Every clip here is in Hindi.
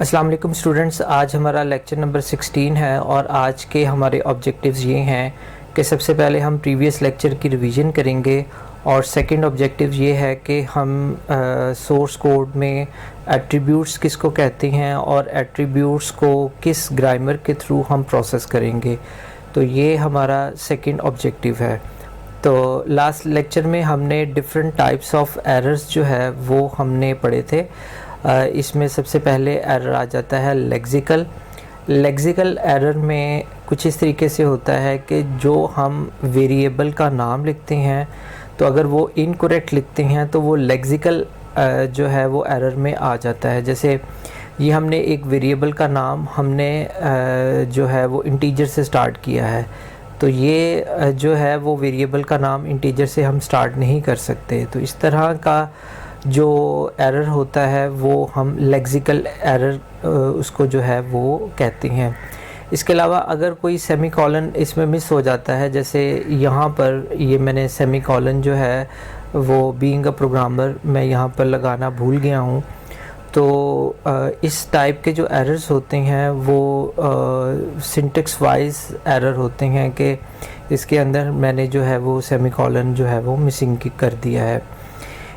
अस्सलाम वालेकुम स्टूडेंट्स, आज हमारा लेक्चर नंबर 16 है और आज के हमारे ऑब्जेक्टिव्स ये हैं कि सबसे पहले हम प्रीवियस लेक्चर की रिवीजन करेंगे और सेकंड ऑब्जेक्टिव ये है कि हम सोर्स कोड में एट्रीब्यूट्स किसको कहते हैं और एट्रीब्यूट्स को किस ग्रामर के थ्रू हम प्रोसेस करेंगे। तो ये हमारा सेकंड ऑब्जेक्टिव है। तो लास्ट लेक्चर में हमने डिफरेंट टाइप्स ऑफ एरर्स जो है वो हमने पढ़े थे। इसमें सबसे पहले एरर आ जाता है लेक्सिकल एरर में कुछ इस तरीके से होता है कि जो हम वेरिएबल का नाम लिखते हैं तो अगर वो इनकरेक्ट लिखते हैं तो वो लेक्सिकल जो है वो एरर में आ जाता है। जैसे ये हमने एक वेरिएबल का नाम हमने जो है वो इंटीजर से स्टार्ट किया है, तो ये जो है वो वेरिएबल का नाम इंटीजर से हम स्टार्ट नहीं कर सकते। तो इस तरह का जो एरर होता है वो हम लेक्सिकल एरर उसको जो है वो कहते हैं। इसके अलावा अगर कोई सेमीकोलन इसमें मिस हो जाता है, जैसे यहाँ पर ये मैंने सेमीकोलन जो है वो बीइंग अ प्रोग्रामर मैं यहाँ पर लगाना भूल गया हूँ, तो इस टाइप के जो एरर्स होते हैं वो सिंटेक्स वाइज एरर होते हैं कि इसके अंदर मैंने जो है वो सेमीकोलन जो है वो मिसिंग कर दिया है।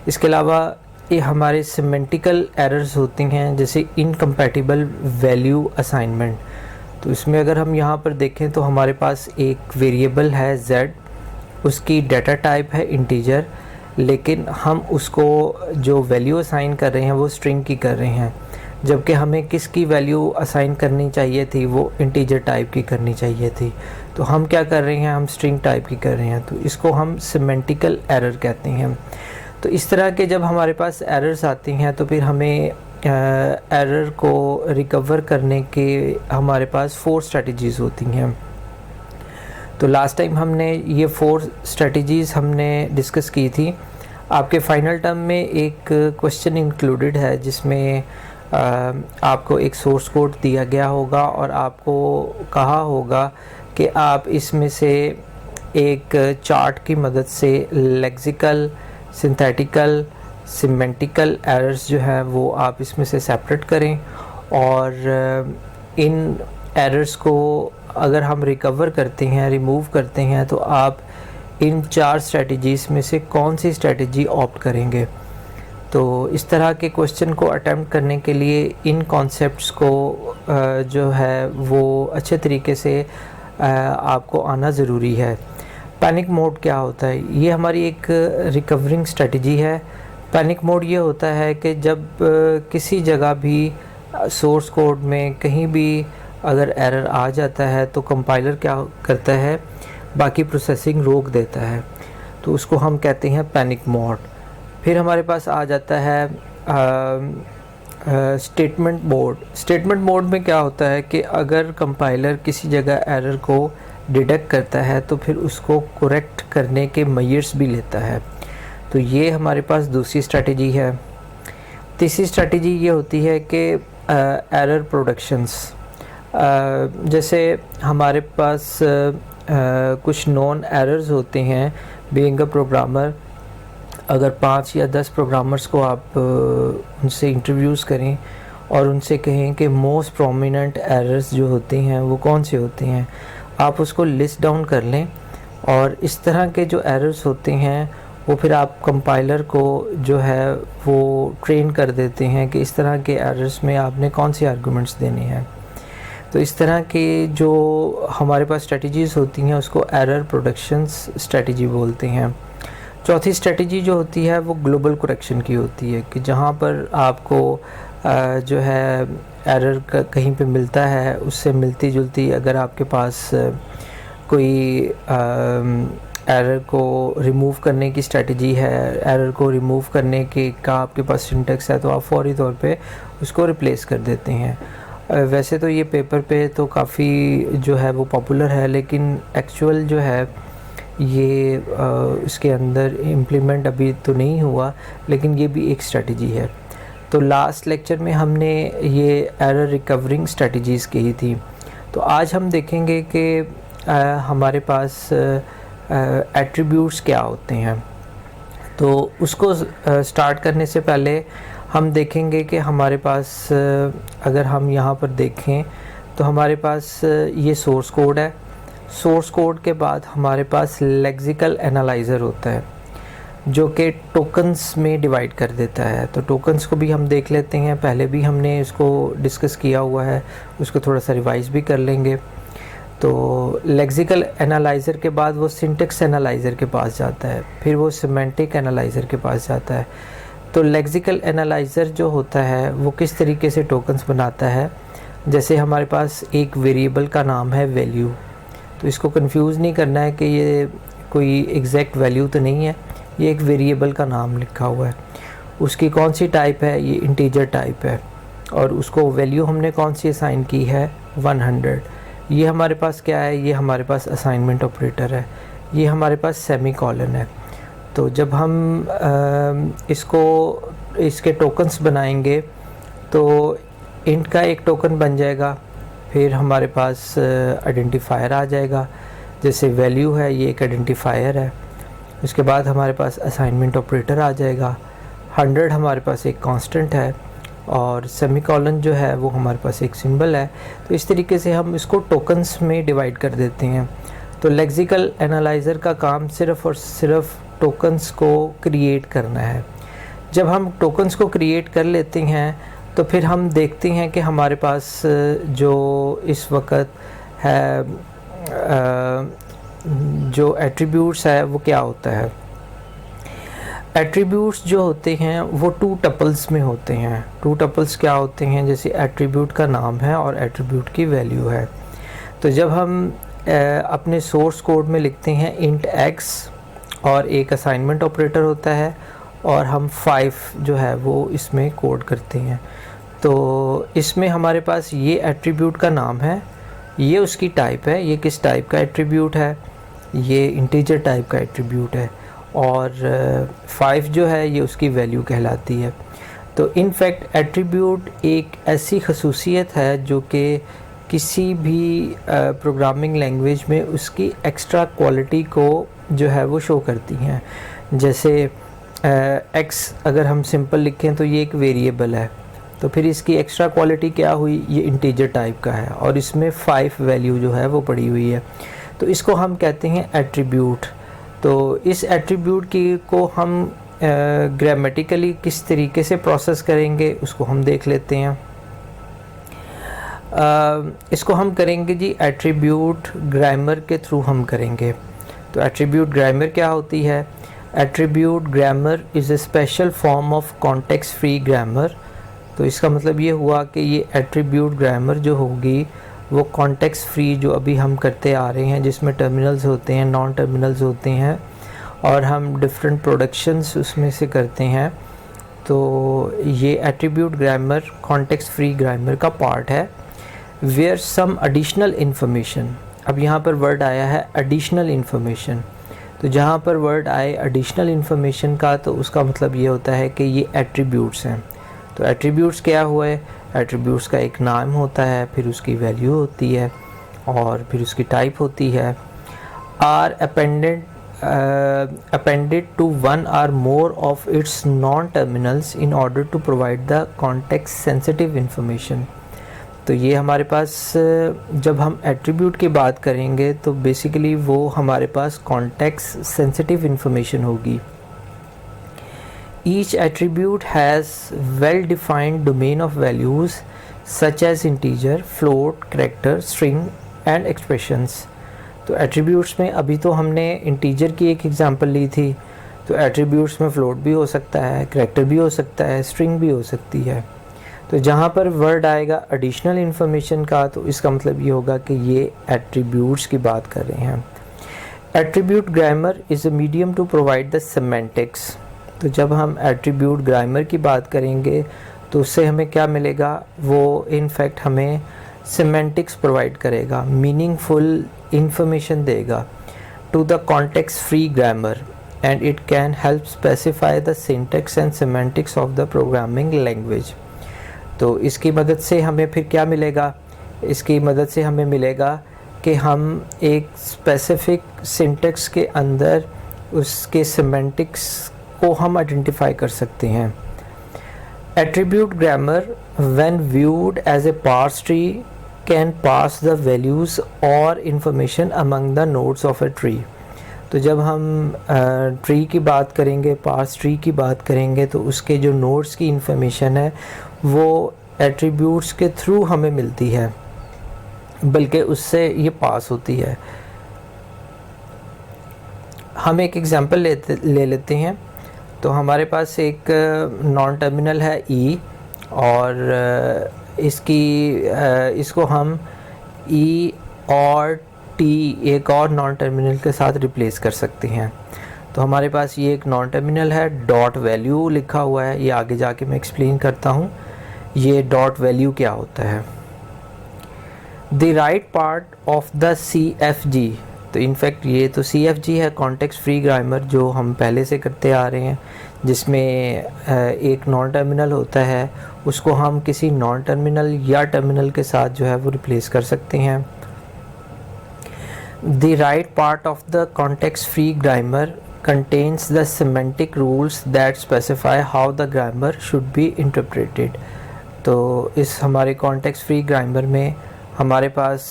इसके अलावा ये हमारे सिमेंटिकल एरर्स होती हैं, जैसे इनकम्पैटिबल वैल्यू असाइनमेंट। तो इसमें अगर हम यहाँ पर देखें तो हमारे पास एक वेरिएबल है z, उसकी डाटा टाइप है इंटीजर, लेकिन हम उसको जो वैल्यू असाइन कर रहे हैं वो स्ट्रिंग की कर रहे हैं, जबकि हमें किसकी वैल्यू असाइन करनी चाहिए थी, वो इंटीजर टाइप की करनी चाहिए थी। तो हम क्या कर रहे हैं, हम स्ट्रिंग टाइप की कर रहे हैं, तो इसको हम सिमेंटिकल एरर कहते हैं। तो इस तरह के जब हमारे पास एरर्स आती हैं तो फिर हमें एरर को रिकवर करने के हमारे पास 4 स्ट्रेटजीज़ होती हैं। तो लास्ट टाइम हमने ये 4 स्ट्रेटजीज़ हमने डिस्कस की थी। आपके फाइनल टर्म में एक क्वेश्चन इंक्लूडेड है जिसमें आपको एक सोर्स कोड दिया गया होगा और आपको कहा होगा कि आप इसमें से एक चार्ट की मदद से लेक्सिकल, सिंथेटिकल, सिमेंटिकल एरर्स जो हैं वो आप इसमें से सेपरेट करें, और इन एरर्स को अगर हम रिकवर करते हैं, रिमूव करते हैं, तो आप इन 4 स्ट्रेटजीज़ में से कौन सी स्ट्रेटजी ऑप्ट करेंगे। तो इस तरह के क्वेश्चन को अटेम्प्ट करने के लिए इन कॉन्सेप्ट्स को जो है वो अच्छे तरीके से आपको आना ज़रूरी है। पैनिक मोड क्या होता है, ये हमारी एक रिकवरिंग स्ट्रेटजी है। पैनिक मोड ये होता है कि जब किसी जगह भी सोर्स कोड में कहीं भी अगर एरर आ जाता है तो कंपाइलर क्या करता है, बाकी प्रोसेसिंग रोक देता है, तो उसको हम कहते हैं पैनिक मोड। फिर हमारे पास आ जाता है स्टेटमेंट मोड। स्टेटमेंट मोड में क्या होता है कि अगर कंपाइलर किसी जगह एरर को डिटेक्ट करता है तो फिर उसको करेक्ट करने के मेजर्स भी लेता है। तो ये हमारे पास दूसरी स्ट्रेटजी है। तीसरी स्ट्रेटजी ये होती है कि एरर प्रोडक्शंस। जैसे हमारे पास कुछ नॉन एरर्स होते हैं। बीइंग अ प्रोग्रामर, अगर 5 या 10 प्रोग्रामर्स को आप उनसे इंटरव्यूज़ करें और उनसे कहें कि मोस्ट प्रोमिनेंट एरर्स जो होते हैं वो कौन से होते हैं, आप उसको लिस्ट डाउन कर लें, और इस तरह के जो एरर्स होते हैं वो फिर आप कंपाइलर को जो है वो ट्रेन कर देते हैं कि इस तरह के एरर्स में आपने कौन सी आर्गुमेंट्स देने हैं। तो इस तरह के जो हमारे पास स्ट्रेटजीज़ होती हैं उसको एरर प्रोडक्शंस स्ट्रेटजी बोलते हैं। चौथी स्ट्रेटजी जो होती है वो ग्लोबल करेक्शन की होती है कि जहाँ पर आपको जो है एरर कहीं पे मिलता है, उससे मिलती जुलती अगर आपके पास कोई एरर को रिमूव करने की स्ट्रेटजी है, एरर को रिमूव करने के का आपके पास सिंटेक्स है, तो आप फौरी तौर पे उसको रिप्लेस कर देते हैं। वैसे तो ये पेपर पे तो काफ़ी जो है वो पॉपुलर है, लेकिन एक्चुअल जो है ये इसके अंदर इम्प्लीमेंट अभी तो नहीं हुआ, लेकिन ये भी एक स्ट्रेटजी है। तो लास्ट लेक्चर में हमने ये एरर रिकवरिंग स्ट्रेटजीज़ की थी। तो आज हम देखेंगे कि हमारे पास एट्रीब्यूट्स क्या होते हैं। तो उसको स्टार्ट करने से पहले हम देखेंगे कि हमारे पास अगर हम यहाँ पर देखें तो हमारे पास ये सोर्स कोड है। सोर्स कोड के बाद हमारे पास लेक्सिकल एनालाइज़र होता है जो कि टोकन्स में डिवाइड कर देता है। तो टोकन्स को भी हम देख लेते हैं, पहले भी हमने इसको डिस्कस किया हुआ है, उसको थोड़ा सा रिवाइज भी कर लेंगे। तो लेक्सिकल एनालाइज़र के बाद वो सिंटेक्स एनालाइज़र के पास जाता है, फिर वो सिमेंटिक एनालाइज़र के पास जाता है। तो लेक्सिकल एनालाइज़र जो होता है वो किस तरीके से टोकन्स बनाता है, जैसे हमारे पास एक वेरिएबल का नाम है वैल्यू, तो इसको कंफ्यूज नहीं करना है कि ये कोई एग्जैक्ट वैल्यू तो नहीं है, ये एक वेरिएबल का नाम लिखा हुआ है। उसकी कौन सी टाइप है, ये इंटीजर टाइप है, और उसको वैल्यू हमने कौन सी असाइन की है, 100। ये हमारे पास क्या है, ये हमारे पास असाइनमेंट ऑपरेटर है, ये हमारे पास सेमी कॉलन है। तो जब हम इसके टोकन्स बनाएंगे तो इंट का एक टोकन बन जाएगा, फिर हमारे पास आइडेंटिफायर आ जाएगा, जैसे वैल्यू है ये एक आइडेंटिफायर है। उसके बाद हमारे पास असाइनमेंट ऑपरेटर आ जाएगा, 100 हमारे पास एक कांस्टेंट है, और सेमी कॉलन जो है वो हमारे पास एक सिंबल है। तो इस तरीके से हम इसको टोकन्स में डिवाइड कर देते हैं। तो लेक्सिकल एनालाइज़र का काम सिर्फ़ और सिर्फ टोकन्स को क्रिएट करना है। जब हम टोकन्स को क्रिएट कर लेते हैं तो फिर हम देखते हैं कि हमारे पास जो इस वक्त है जो एट्रीब्यूट्स है वो क्या होता है। एट्रीब्यूट्स जो होते हैं वो 2 टपल्स में होते हैं। 2 टपल्स क्या होते हैं, जैसे एट्रीब्यूट का नाम है और एट्रीब्यूट की वैल्यू है। तो जब हम अपने सोर्स कोड में लिखते हैं इंट x और एक असाइनमेंट ऑपरेटर होता है, और हम 5 जो है वो इसमें कोड करते हैं, तो इसमें हमारे पास ये एट्रीब्यूट का नाम है, ये उसकी टाइप है, ये किस टाइप का एट्रीब्यूट है, ये इंटीजर टाइप का एट्रीब्यूट है, और 5 जो है ये उसकी वैल्यू कहलाती है। तो इनफैक्ट एट्रीब्यूट एक ऐसी खसूसियत है जो कि किसी भी प्रोग्रामिंग लैंग्वेज में उसकी एक्स्ट्रा क्वालिटी को जो है वो शो करती हैं। जैसे x अगर हम सिंपल लिखें तो ये एक वेरिएबल है, तो फिर इसकी एक्स्ट्रा क्वालिटी क्या हुई, ये इंटीजर टाइप का है और इसमें 5 वैल्यू जो है वो पड़ी हुई है, तो इसको हम कहते हैं एट्रीब्यूट। तो इस एट्रीब्यूट की को हम ग्रामेटिकली किस तरीके से प्रोसेस करेंगे उसको हम देख लेते हैं। इसको हम करेंगे जी एट्रीब्यूट ग्रामर के थ्रू हम करेंगे। तो एट्रीब्यूट ग्रामर क्या होती है, attribute grammar is a special form of context free grammar. तो इसका मतलब ये हुआ कि ये एट्रीब्यूट ग्रामर जो होगी वो कॉन्टेक्स्ट फ्री जो अभी हम करते आ रहे हैं, जिसमें टर्मिनल्स होते हैं, नॉन टर्मिनल्स होते हैं, और हम डिफरेंट प्रोडक्शंस उसमें से करते हैं। तो ये attribute grammar context free grammar का पार्ट है। वेयर सम एडिशनल इन्फॉर्मेशन, अब यहाँ पर वर्ड आया है एडिशनल इन्फॉर्मेशन, तो जहाँ पर वर्ड आए एडिशनल इन्फॉर्मेशन का तो उसका मतलब ये होता है कि ये एट्रीब्यूट्स हैं। तो एट्रीब्यूट्स क्या हुआ है, एट्रीब्यूट्स का एक नाम होता है, फिर उसकी वैल्यू होती है और फिर उसकी टाइप होती है। Are appended to one or more of its non terminals in order to provide the context sensitive information. तो ये हमारे पास जब हम एट्रीब्यूट की बात करेंगे तो बेसिकली वो हमारे पास कॉन्टेक्स्ट सेंसिटिव इंफॉर्मेशन होगी। Each attribute has well-defined domain of values such as integer, float, character, string and expressions। तो attributes में अभी तो हमने integer की एक एग्जांपल ली थी, तो attributes में float भी हो सकता है, character भी हो सकता है, string भी हो सकती है। तो जहाँ पर word आएगा additional information का तो इसका मतलब ये होगा कि ये attributes की बात कर रहे हैं। Attribute grammar is a medium to provide the semantics। तो जब हम एट्रीब्यूट ग्रामर की बात करेंगे तो उससे हमें क्या मिलेगा, वो इनफैक्ट हमें सिमेंटिक्स प्रोवाइड करेगा, मीनिंगफुल इंफॉर्मेशन देगा to the context free grammar, and it can help specify the syntax and semantics of the programming language. तो इसकी मदद से हमें फिर क्या मिलेगा, इसकी मदद से हमें मिलेगा कि हम एक स्पेसिफिक सिंटैक्स के अंदर उसके सिमेंटिक्स को हम आइडेंटिफाई कर सकते हैं। Attribute grammar when viewed as a parse tree can pass the values or information among the nodes of a tree. तो जब हम ट्री की बात करेंगे, पार्स ट्री की बात करेंगे, तो उसके जो नोड्स की इंफॉर्मेशन है वो एट्रीब्यूट्स के थ्रू हमें मिलती है, बल्कि उससे ये पास होती है। हम एक एग्जांपल ले लेते हैं। तो हमारे पास एक नॉन टर्मिनल है ई, और इसको हम ई और टी एक और नॉन टर्मिनल के साथ रिप्लेस कर सकते हैं। तो हमारे पास ये एक नॉन टर्मिनल है, डॉट वैल्यू लिखा हुआ है, ये आगे जाके मैं एक्सप्लेन करता हूँ ये डॉट वैल्यू क्या होता है। The right part of the CFG, तो इनफैक्ट ये तो CFG है, कॉन्टेक्स्ट फ्री ग्रामर, जो हम पहले से करते आ रहे हैं, जिसमें एक नॉन टर्मिनल होता है, उसको हम किसी नॉन टर्मिनल या टर्मिनल के साथ जो है वो रिप्लेस कर सकते हैं। The right part of the context-free grammar contains the semantic rules that specify how the grammar should be interpreted. तो इस हमारे context-free grammar में हमारे पास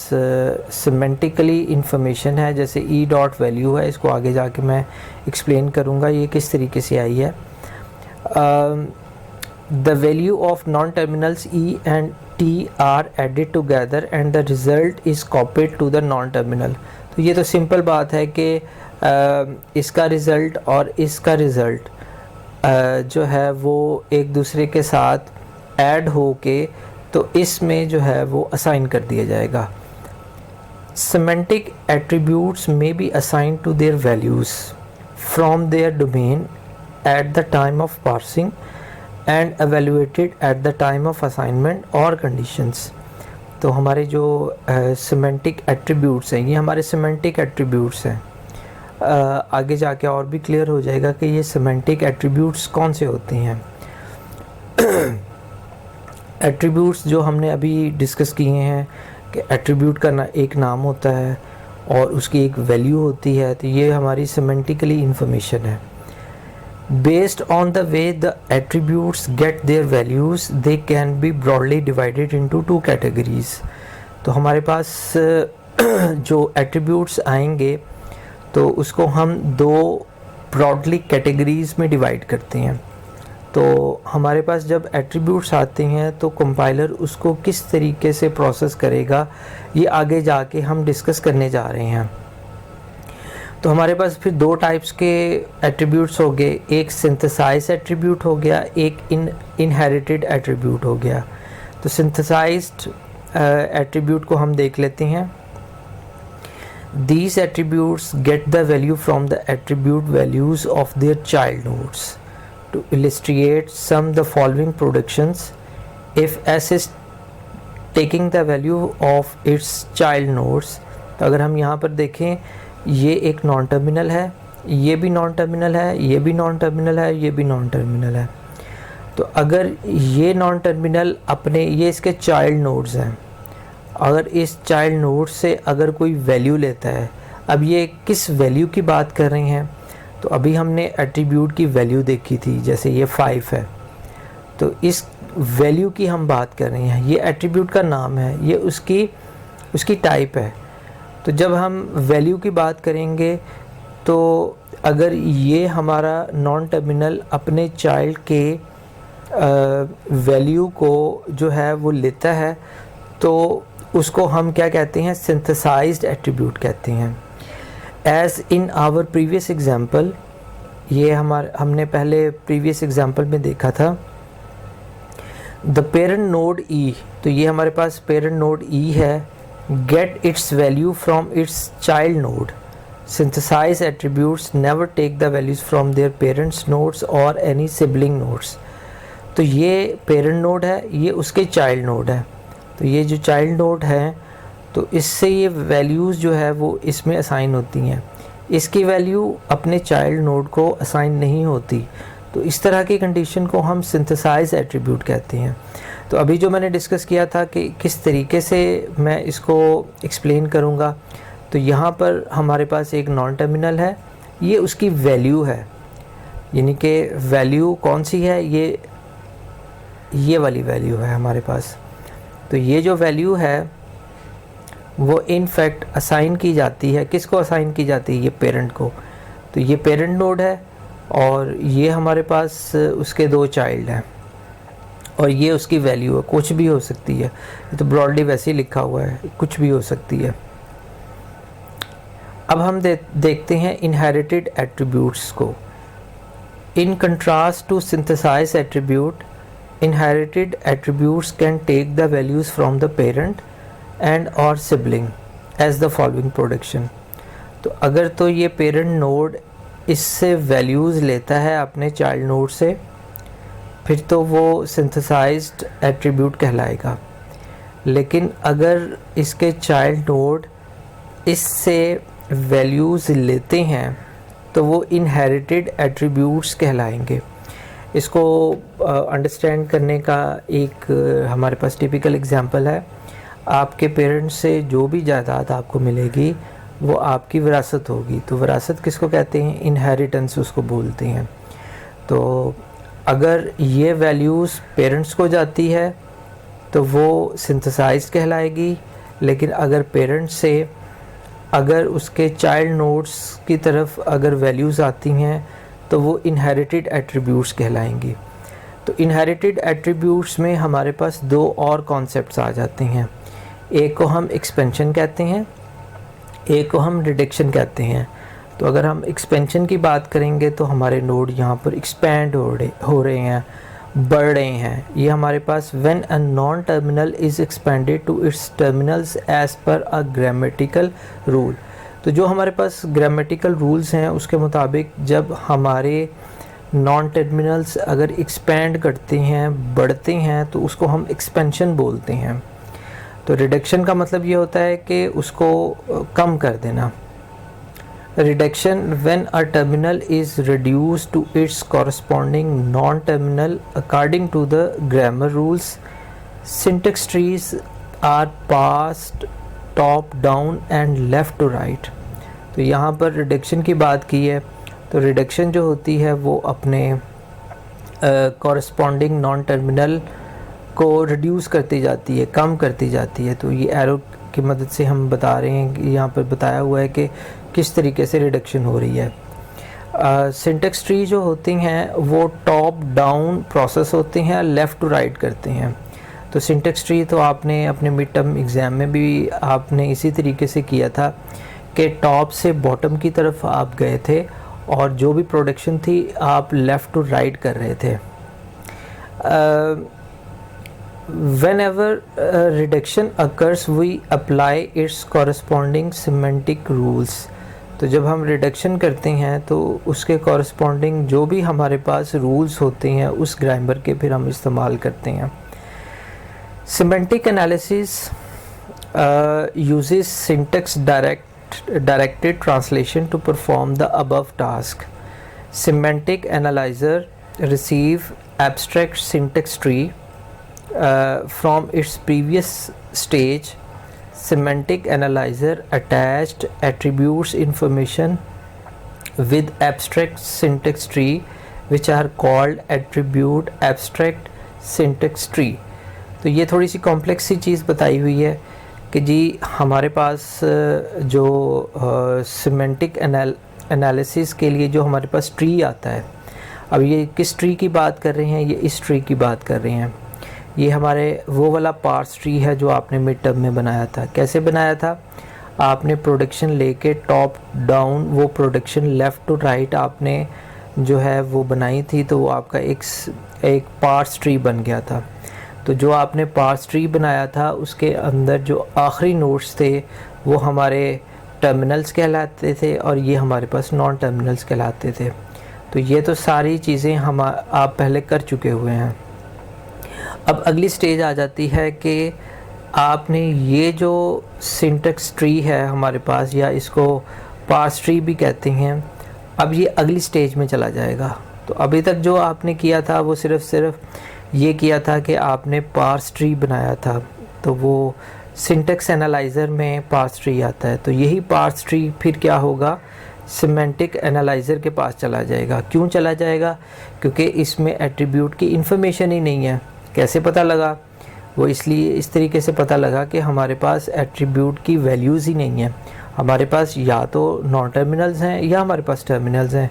semantically information है, जैसे e dot value है, इसको आगे जाके मैं explain करूँगा ये किस तरीके से आई है। The value of non-terminals e and t are added together and the result is copied to the non-terminal. तो ये तो सिंपल बात है कि इसका रिज़ल्ट और इसका रिज़ल्ट जो है वो एक दूसरे के साथ ऐड हो के तो इसमें जो है वो असाइन कर दिया जाएगा। Semantic attributes may be assigned to their values from their domain at the time of parsing and evaluated at the time of assignment or conditions. तो हमारे जो सिमेंटिक एट्रीब्यूट्स हैं, ये हमारे सिमेंटिक एट्रीब्यूट्स हैं। आगे जाके और भी क्लियर हो जाएगा कि ये सिमेंटिक एट्रीब्यूट्स कौन से होते हैं। एट्रीब्यूट्स जो हमने अभी डिस्कस किए हैं कि एट्रीब्यूट का एक नाम होता है और उसकी एक वैल्यू होती है, तो ये हमारी सिमेंटिकली इंफॉर्मेशन है। Based on the way the attributes get their values, they can be broadly divided into two categories. तो हमारे पास जो attributes आएंगे तो उसको हम दो broadly categories में divide करते हैं। तो हमारे पास जब attributes आते हैं तो कंपाइलर उसको किस तरीके से प्रोसेस करेगा, ये आगे जाके हम डिस्कस करने जा रहे हैं। तो हमारे पास फिर दो टाइप्स के एट्रीब्यूट्स हो गए, एक सिंथेसाइज एट्रीब्यूट हो गया, एक इनहेरिटेड एट्रीब्यूट हो गया। तो सिंथेसाइज्ड एट्रीब्यूट को हम देख लेते हैं। These attributes get the value from the attribute values of their child nodes. To illustrate some the following productions, if S is taking the value of its child nodes, तो अगर हम यहाँ पर देखें, ये एक नॉन टर्मिनल है, ये भी नॉन टर्मिनल है, ये भी नॉन टर्मिनल है, ये भी नॉन टर्मिनल है। तो अगर ये नॉन टर्मिनल अपने ये इसके चाइल्ड नोड्स हैं, अगर इस चाइल्ड नोड से अगर कोई वैल्यू लेता है, अब ये किस वैल्यू की बात कर रहे हैं, तो अभी हमने एट्रीब्यूट की वैल्यू देखी थी, जैसे ये 5 है, तो इस वैल्यू की हम बात कर रहे हैं। ये एट्रीब्यूट का नाम है, ये उसकी टाइप है। तो जब हम वैल्यू की बात करेंगे तो अगर ये हमारा नॉन टर्मिनल अपने चाइल्ड के वैल्यू को जो है वो लेता है, तो उसको हम क्या कहते हैं, सिंथेसाइज्ड एट्रीब्यूट कहते हैं। As in our previous example, ये हमने पहले प्रीवियस एग्जांपल में देखा था, द पेरेंट नोड ई, तो ये हमारे पास पेरेंट नोड ई है, get its value from its child node. Synthesized attributes never take the values from their parents nodes or any sibling nodes. तो ये parent node है, ये उसके child node है। तो ये जो child node है तो इससे ये values जो है वो इसमें assign होती हैं, इसकी value अपने child node को assign नहीं होती। तो इस तरह की कंडीशन को हम synthesized attribute कहते हैं। तो अभी जो मैंने डिस्कस किया था कि किस तरीके से मैं इसको एक्सप्लेन करूँगा, तो यहाँ पर हमारे पास एक नॉन टर्मिनल है, ये उसकी वैल्यू है, यानी कि वैल्यू कौन सी है, ये ये वाली वैल्यू है हमारे पास। तो ये जो वैल्यू है वो इन फैक्ट असाइन की जाती है, किसको असाइन की जाती है? ये पेरेंट को। तो ये पेरेंट नोड है और ये हमारे पास उसके 2 चाइल्ड हैं और ये उसकी वैल्यू है, कुछ भी हो सकती है। ये तो ब्रॉडली वैसे ही लिखा हुआ है, कुछ भी हो सकती है। अब हम देखते हैं इनहेरिटेड एट्रीब्यूट्स को। In contrast to synthesise attribute, inherited attributes can take the values from the parent and or sibling as the following production। तो अगर तो ये पेरेंट नोड इससे वैल्यूज़ लेता है अपने चाइल्ड नोड से, फिर तो वो सिंथेसाइज्ड एट्रीब्यूट कहलाएगा। लेकिन अगर इसके चाइल्ड नोड इससे वैल्यूज़ लेते हैं तो वो इनहेरिटेड एट्रीब्यूट्स कहलाएंगे। इसको अंडरस्टैंड करने का एक हमारे पास टिपिकल एग्जांपल है। आपके पेरेंट्स से जो भी जायदाद आपको मिलेगी वो आपकी विरासत होगी। तो विरासत किसको कहते हैं? इनहेरिटेंस उसको बोलते हैं। तो अगर ये वैल्यूज़ पेरेंट्स को जाती है तो वो सिंथेसाइज कहलाएगी। लेकिन अगर पेरेंट्स से अगर उसके चाइल्ड नोड्स की तरफ अगर वैल्यूज़ आती हैं तो वो इनहेरिटेड एट्रीब्यूट्स कहलाएंगी। तो इनहेरिटेड एट्रीब्यूट्स में हमारे पास 2 और कॉन्सेप्ट्स आ जाते हैं। एक को हम एक्सपेंशन कहते हैं, एक को हम रिडक्शन कहते हैं। तो अगर हम एक्सपेंशन की बात करेंगे तो हमारे नोड यहाँ पर एक्सपैंड हो रहे हैं, बढ़ रहे हैं। ये हमारे पास when a non terminal is expanded to its terminals as per a grammatical rule. तो जो हमारे पास ग्रामेटिकल रूल्स हैं उसके मुताबिक जब हमारे नॉन टर्मिनल्स अगर एक्सपेंड करते हैं, बढ़ते हैं, तो उसको हम एक्सपेंशन बोलते हैं। तो रिडक्शन का मतलब ये होता है कि उसको कम कर देना। Reduction when a terminal is reduced to its corresponding non terminal according to the grammar rules. Syntax trees are parsed top down and left to right. तो यहाँ पर रिडक्शन की बात की है। तो रिडक्शन जो होती है वो अपने कॉरस्पॉन्डिंग नॉन टर्मिनल को रिड्यूस करती जाती है, कम करती जाती है। तो ये एरो की मदद से हम बता रहे हैं कि यहाँ पर बताया हुआ है कि किस तरीके से रिडक्शन हो रही है। सिंटैक्स ट्री जो होती हैं वो टॉप डाउन प्रोसेस होते हैं, लेफ़्ट टू राइट करते हैं। तो सिंटैक्स ट्री तो आपने अपने मिड टर्म एग्ज़ाम में भी आपने इसी तरीके से किया था कि टॉप से बॉटम की तरफ आप गए थे और जो भी प्रोडक्शन थी आप लेफ़्ट टू राइट कर रहे थे। whenever reduction occurs we apply its corresponding semantic rules। तो जब हम रिडक्शन करते हैं तो उसके कॉरस्पॉन्डिंग जो भी हमारे पास रूल्स होते हैं उस ग्रामर के फिर हम इस्तेमाल करते हैं। Semantic analysis uses syntax directed translation to perform the above task। Semantic analyzer receive abstract syntax tree from its previous stage। Semantic analyzer attached attributes information with abstract syntax tree which are called attribute abstract syntax tree। तो ये थोड़ी सी कॉम्प्लेक्स सी चीज़ बताई हुई है कि जी हमारे पास जो सिमेंटिक एनालिसिस के लिए जो हमारे पास ट्री आता है। अब ये किस ट्री की बात कर रहे हैं? ये इस ट्री की बात कर रहे हैं। ये हमारे वो वाला पार्स ट्री है जो आपने मिड टर्म में बनाया था। कैसे बनाया था? आपने प्रोडक्शन लेके टॉप डाउन वो प्रोडक्शन लेफ़्ट टू राइट आपने जो है वो बनाई थी, तो वो आपका एक पार्स ट्री बन गया था। तो जो आपने पार्स ट्री बनाया था उसके अंदर जो आखिरी नोड्स थे वो हमारे टर्मिनल्स कहलाते थे और ये हमारे पास नॉन टर्मिनल्स कहलाते थे। तो ये तो सारी चीज़ें आप पहले कर चुके हुए हैं। अब अगली स्टेज आ जाती है कि आपने ये जो सिंटैक्स ट्री है हमारे पास, या इसको पार्स ट्री भी कहते हैं, अब ये अगली स्टेज में चला जाएगा। तो अभी तक जो आपने किया था वो सिर्फ ये किया था कि आपने पार्स ट्री बनाया था। तो वो सिंटैक्स एनालाइज़र में पार्स ट्री आता है। तो यही पार्स ट्री फिर क्या होगा? सिमेंटिक एनालाइज़र के पास चला जाएगा। क्यों चला जाएगा? क्योंकि इसमें एट्रीब्यूट की इन्फॉर्मेशन ही नहीं है। कैसे पता लगा? वो इसलिए इस तरीके से पता लगा कि हमारे पास एट्रीब्यूट की वैल्यूज़ ही नहीं है। हमारे पास या तो नॉन टर्मिनल्स हैं या हमारे पास टर्मिनल्स हैं।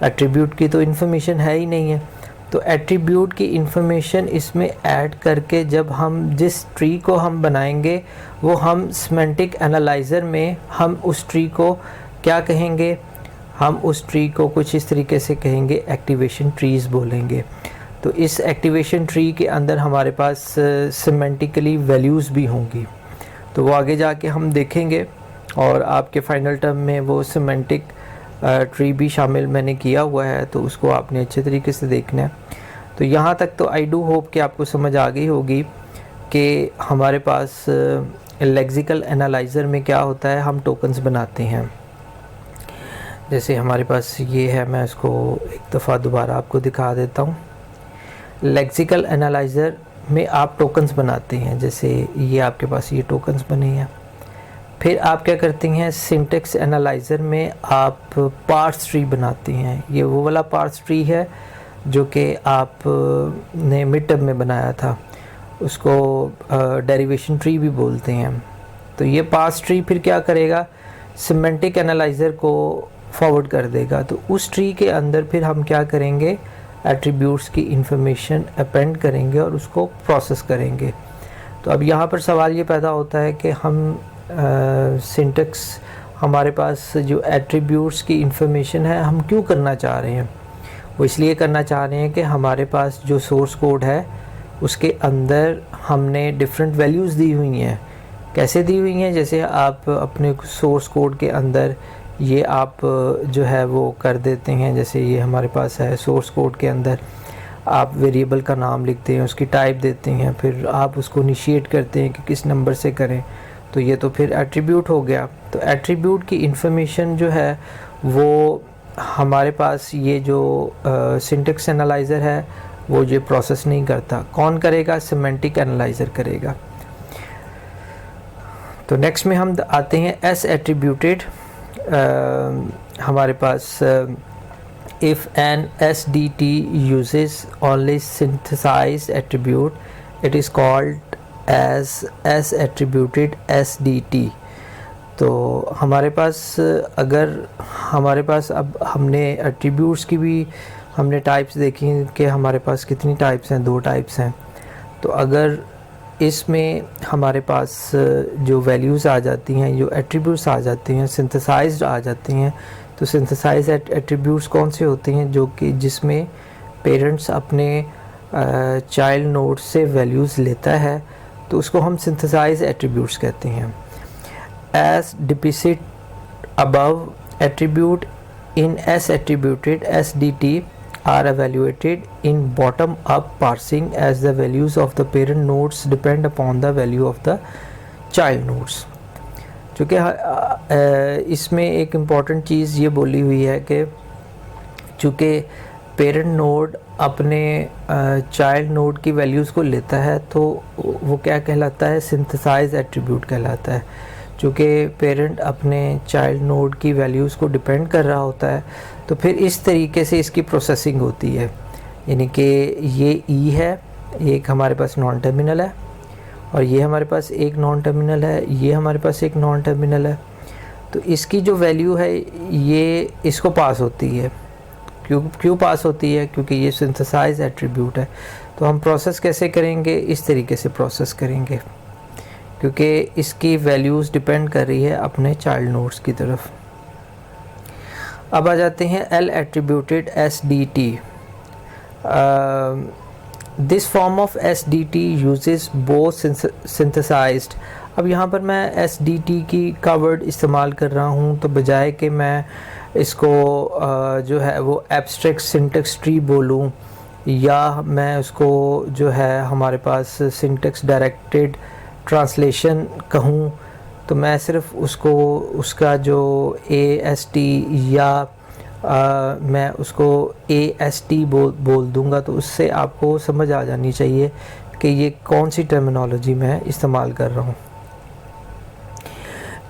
एट्रीब्यूट की तो इन्फॉर्मेशन है ही नहीं है। तो एट्रीब्यूट की इन्फॉर्मेशन इसमें ऐड करके जब हम जिस ट्री को हम बनाएंगे वो हम सिमेंटिक एनालाइज़र में हम उस ट्री को क्या कहेंगे? हम उस ट्री को कुछ इस तरीके से कहेंगे, एक्टिवेशन ट्रीज़ बोलेंगे। तो इस एक्टिवेशन ट्री के अंदर हमारे पास सिमेंटिकली वैल्यूज़ भी होंगी। तो वो आगे जाके हम देखेंगे और आपके फाइनल टर्म में वो सिमेंटिक ट्री भी शामिल मैंने किया हुआ है, तो उसको आपने अच्छे तरीके से देखना है। तो यहाँ तक तो आई डू होप कि आपको समझ आ गई होगी कि हमारे पास लेक्सिकल एनालाइज़र में क्या होता है। हम टोकन्स बनाते हैं। जैसे हमारे पास ये है, मैं इसको एक दफ़ा दोबारा आपको दिखा देता हूँ। लेक्सिकल एनालाइज़र में आप टोकन्स बनाते हैं। जैसे ये आपके पास ये टोकन्स बने हैं। फिर आप क्या करते हैं, सिंटेक्स एनालाइज़र में आप पार्स ट्री बनाते हैं। ये वो वाला पार्स ट्री है जो कि आप ने मिड टर्म में बनाया था, उसको डेरिवेशन ट्री भी बोलते हैं। तो ये पार्स ट्री फिर क्या करेगा, सिमेंटिक एनालाइज़र को फॉरवर्ड कर देगा। तो उस ट्री के अंदर फिर हम क्या करेंगे, एट्रीब्यूट्स की इंफॉर्मेशन अपेंड करेंगे और उसको प्रोसेस करेंगे। तो अब यहाँ पर सवाल ये पैदा होता है कि हम सिंटेक्स हमारे पास जो एट्रीब्यूट्स की इंफॉर्मेशन है हम क्यों करना चाह रहे हैं? वो इसलिए करना चाह रहे हैं कि हमारे पास जो सोर्स कोड है उसके अंदर हमने डिफरेंट वैल्यूज़ दी हुई हैं। कैसे दी हुई हैं? जैसे आप अपने सोर्स कोड के अंदर ये आप जो है वो कर देते हैं। जैसे ये हमारे पास है सोर्स कोड के अंदर, आप वेरिएबल का नाम लिखते हैं, उसकी टाइप देते हैं, फिर आप उसको इनिशिएट करते हैं कि किस नंबर से करें। तो ये तो फिर एट्रीब्यूट हो गया। तो एट्रीब्यूट की इंफॉर्मेशन जो है वो हमारे पास ये जो सिंटेक्स एनालाइज़र है वो ये प्रोसेस नहीं करता। कौन करेगा? सिमेंटिक एनालाइज़र करेगा। तो नेक्स्ट में हम आते हैं एस एट्रीब्यूटेड। हमारे पास if an SDT uses only synthesized attribute, it is called as S attributed SDT। तो हमारे पास अगर हमारे पास अब हमने एट्रीब्यूट्स की भी हमने टाइप्स देखी कि हमारे पास कितनी टाइप्स हैं, 2 टाइप्स हैं। तो अगर इसमें हमारे पास जो वैल्यूज़ आ जाती हैं, जो एट्रीब्यूट्स आ जाते हैं, सिंथेसाइज्ड आ जाते हैं, तो सिंथेसाइज एट्रीब्यूट्स कौन से होते हैं? जो कि जिसमें पेरेंट्स अपने चाइल्ड नोड से वैल्यूज़ लेता है, तो उसको हम सिंथेसाइज एट्रीब्यूट्स कहते हैं। As depicted above, attribute in S attributed SDT are evaluated in bottom up parsing as the values of the parent nodes depend upon the value of the child nodes। चूँकि इसमें एक इम्पॉर्टेंट चीज़ ये बोली हुई है कि चूँकि पेरेंट नोड अपने चाइल्ड नोड की वैल्यूज़ को लेता है तो वो क्या कहलाता है? सिंथेसाइज एट्रीब्यूट कहलाता है। चूँकि पेरेंट अपने चाइल्ड नोड की वैल्यूज़ को डिपेंड कर रहा होता है, तो फिर इस तरीके से इसकी प्रोसेसिंग होती है। यानी कि ये ई है, एक हमारे पास नॉन टर्मिनल है, और ये हमारे पास एक नॉन टर्मिनल है, ये हमारे पास एक नॉन टर्मिनल है। तो इसकी जो वैल्यू है ये इसको पास होती है। क्यों पास होती है? क्योंकि ये सिंथेसाइज एट्रीब्यूट है। तो हम प्रोसेस कैसे करेंगे? इस तरीके से प्रोसेस करेंगे, क्योंकि इसकी वैल्यूज़ डिपेंड कर रही है अपने चाइल्ड नोड्स की तरफ। अब आ जाते हैं L attributed SDT। This form of SDT uses both synthesised. अब यहाँ पर मैं SDT की का वर्ड इस्तेमाल कर रहा हूँ, तो बजाय कि मैं इसको जो है वो एब्स्ट्रैक्ट सिंटेक्स ट्री बोलूँ, या मैं उसको जो है हमारे पास सिंटेक्स डायरेक्टेड ट्रांसलेशन कहूँ, तो मैं सिर्फ उसको उसका जो AST या मैं उसको AST बोल दूँगा, तो उससे आपको समझ आ जानी चाहिए कि ये कौन सी टर्मिनोलॉजी मैं इस्तेमाल कर रहा हूँ।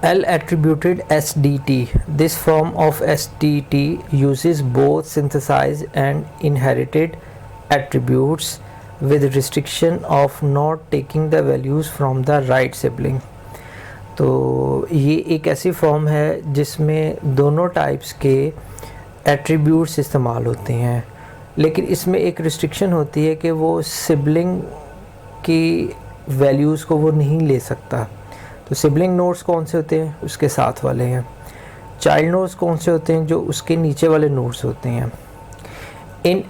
L attributed SDT, this form of SDT uses both synthesized and inherited attributes with restriction of not taking the values from the right sibling। तो ये एक ऐसी फॉर्म है जिसमें दोनों टाइप्स के एट्रीब्यूट्स इस्तेमाल होते हैं, लेकिन इसमें एक रिस्ट्रिक्शन होती है कि वो सिबलिंग की वैल्यूज़ को वो नहीं ले सकता। तो सिबलिंग नोड्स कौन से होते हैं? उसके साथ वाले हैं। चाइल्ड नोड्स कौन से होते हैं? जो उसके नीचे वाले नोड्स होते हैं। इन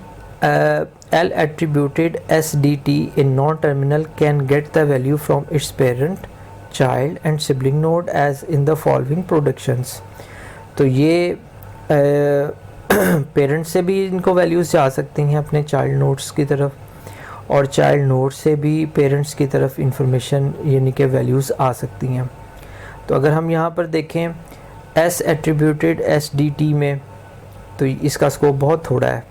L attributed SDT in non-terminal can get the value from its parent, child and sibling node as in the following productions। तो ये पेरेंट से भी इनको वैल्यूज़ जा सकती हैं अपने चाइल्ड नोड्स की तरफ, और चाइल्ड नोड से भी पेरेंट्स की तरफ इंफॉर्मेशन यानी कि वैल्यूज़ आ सकती हैं। तो अगर हम यहाँ पर देखें S एट्रीब्यूटेड SDT में, तो इसका स्कोप बहुत थोड़ा है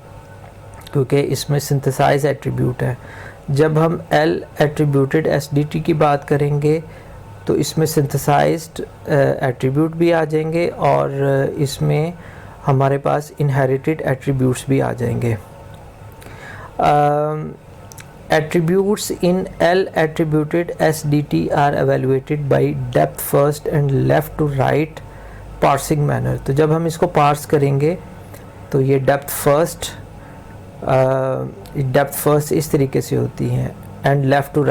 क्योंकि इसमें सिंथेसाइज एट्रीब्यूट है। जब हम L एट्रीब्यूटेड SDT की बात करेंगे तो इसमें सिंथेसाइज्ड एट्रीब्यूट भी आ जाएंगे और इसमें हमारे पास इनहेरिटेड एट्रीब्यूट्स भी आ जाएंगे। Attributes in L attributed SDT are evaluated by depth first and left to right parsing manner। तो जब हम इसको पार्स करेंगे तो ये डेप्थ फर्स्ट इस तरीके से होती हैं, एंड लेफ़्ट टू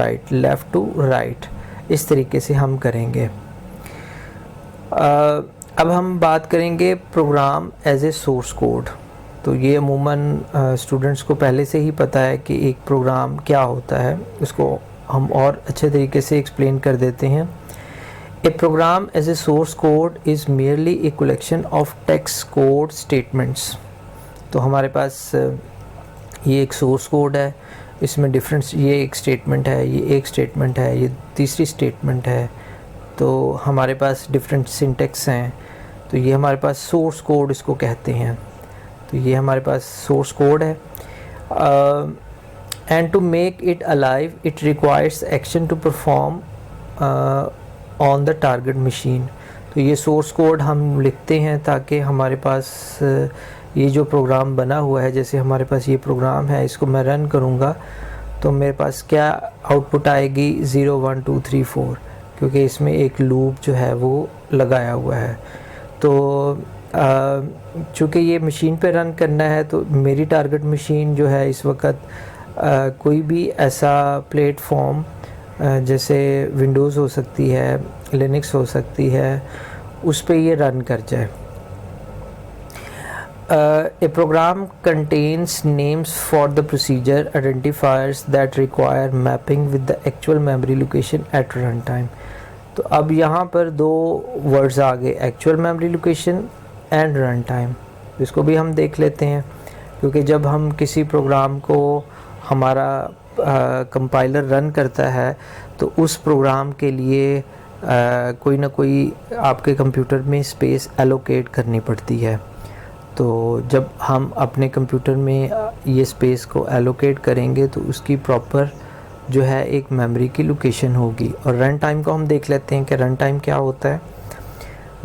राइट इस तरीके से हम करेंगे। अब हम बात करेंगे program as a source code. तो ये अमूमन स्टूडेंट्स को पहले से ही पता है कि एक प्रोग्राम क्या होता है, उसको हम और अच्छे तरीके से एक्सप्लेन कर देते हैं। A program as a source code is merely a collection of text code statements. तो हमारे पास ये एक सोर्स कोड है, इसमें डिफरेंस, ये एक स्टेटमेंट है, ये एक स्टेटमेंट है, ये तीसरी स्टेटमेंट है। तो हमारे पास डिफरेंट सिंटेक्स हैं, तो ये हमारे पास सोर्स कोड इसको कहते हैं। तो ये हमारे पास सोर्स कोड है। And to make it alive it requires action to perform on the target machine. तो ये सोर्स कोड हम लिखते हैं ताकि हमारे पास ये जो प्रोग्राम बना हुआ है, जैसे हमारे पास ये प्रोग्राम है, इसको मैं रन करूँगा तो मेरे पास क्या आउटपुट आएगी 0 1 2 3 4, क्योंकि इसमें एक लूप जो है वो लगाया हुआ है। तो चूँकि ये मशीन पे रन करना है तो मेरी टारगेट मशीन जो है इस वक्त कोई भी ऐसा प्लेटफॉर्म जैसे विंडोज़ हो सकती है, लिनक्स हो सकती है, उस पे ये रन कर जाए। A program contains names for the procedure identifiers that require mapping with the actual memory location at runtime। तो अब यहाँ पर दो वर्ड्स आ गए, actual memory location and run time. इसको भी हम देख लेते हैं, क्योंकि जब हम किसी प्रोग्राम को हमारा कंपाइलर रन करता है तो उस प्रोग्राम के लिए कोई ना कोई आपके कंप्यूटर में स्पेस एलोकेट करनी पड़ती है। तो जब हम अपने कंप्यूटर में ये स्पेस को एलोकेट करेंगे तो उसकी प्रॉपर जो है एक मेमोरी की लोकेशन होगी। और रन टाइम को हम देख लेते हैं कि रन टाइम क्या होता है।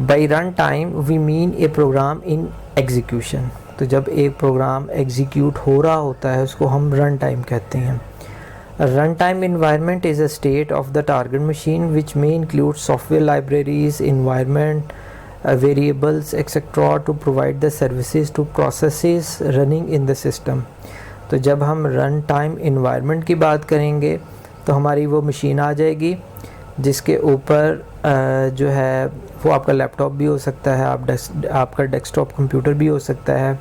By run time we mean a program in execution. तो जब एक प्रोग्राम एग्जीक्यूट हो रहा होता है उसको हम रन टाइम कहते हैं। Run time environment is a state of the target machine which may include software libraries, environment, variables etc. to provide the services to processes running in the system। तो जब हम रन टाइम इन्वायरमेंट की बात करेंगे तो हमारी वो मशीन आ जाएगी जिसके ऊपर जो है वो आपका लैपटॉप भी हो सकता है, आपका डेस्कटॉप कंप्यूटर भी हो सकता है,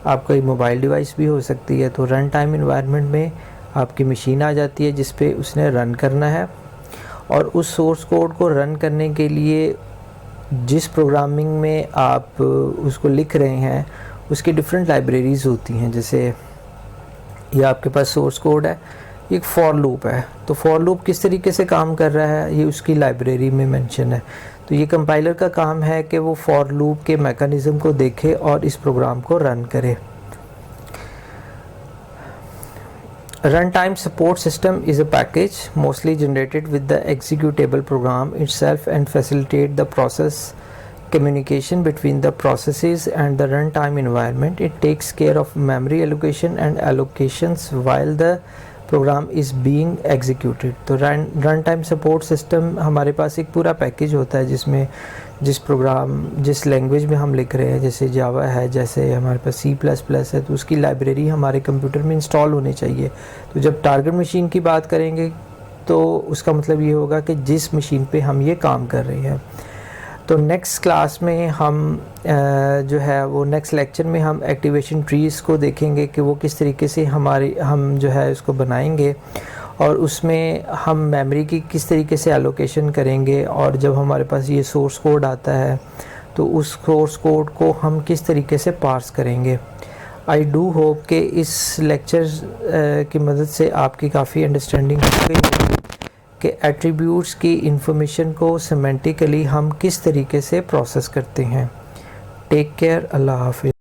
आपका मोबाइल डिवाइस भी हो सकती है। तो रन टाइम इन्वायरमेंट में आपकी मशीन आ जाती है जिस पे उसने रन करना है, और उस सोर्स कोड को रन करने के लिए जिस प्रोग्रामिंग में आप उसको लिख रहे हैं उसकी डिफरेंट लाइब्रेरीज़ होती हैं। जैसे ये आपके पास सोर्स कोड है, ये एक फॉर लूप है। तो फॉर लूप किस तरीके से काम कर रहा है ये उसकी लाइब्रेरी में मेंशन है। तो ये कंपाइलर का काम है कि वो फॉर लूप के मैकेनिज़्म को देखे और इस प्रोग्राम को रन करे। Runtime support system is a package mostly generated with the executable program itself and facilitate the process communication between the processes and the runtime environment. It takes care of memory allocation and allocations while the program is being executed. तो रन टाइम सपोर्ट सिस्टम हमारे पास एक पूरा पैकेज होता है जिसमें जिस लैंग्वेज में हम लिख रहे हैं, जैसे जावा है, जैसे हमारे पास C++ है, तो उसकी लाइब्रेरी हमारे कंप्यूटर में इंस्टॉल होनी चाहिए। तो जब टारगेट मशीन की बात करेंगे तो उसका मतलब ये होगा कि जिस मशीन पे हम ये काम कर रहे हैं। तो नेक्स्ट क्लास में हम जो है वो नेक्स्ट लेक्चर में हम एक्टिवेशन ट्रीज़ को देखेंगे कि वो किस तरीके से हम जो है उसको बनाएंगे, और उसमें हम मेमोरी की किस तरीके से एलोकेशन करेंगे, और जब हमारे पास ये सोर्स कोड आता है तो उस सोर्स कोड को हम किस तरीके से पार्स करेंगे। आई डू होप कि इस लेक्चर की मदद से आपकी काफ़ी अंडरस्टैंडिंग हो गई होगी कि एट्रीब्यूट्स की इंफॉर्मेशन को सिमेंटिकली हम किस तरीके से प्रोसेस करते हैं। टेक केयर, अल्लाह हाफिज़।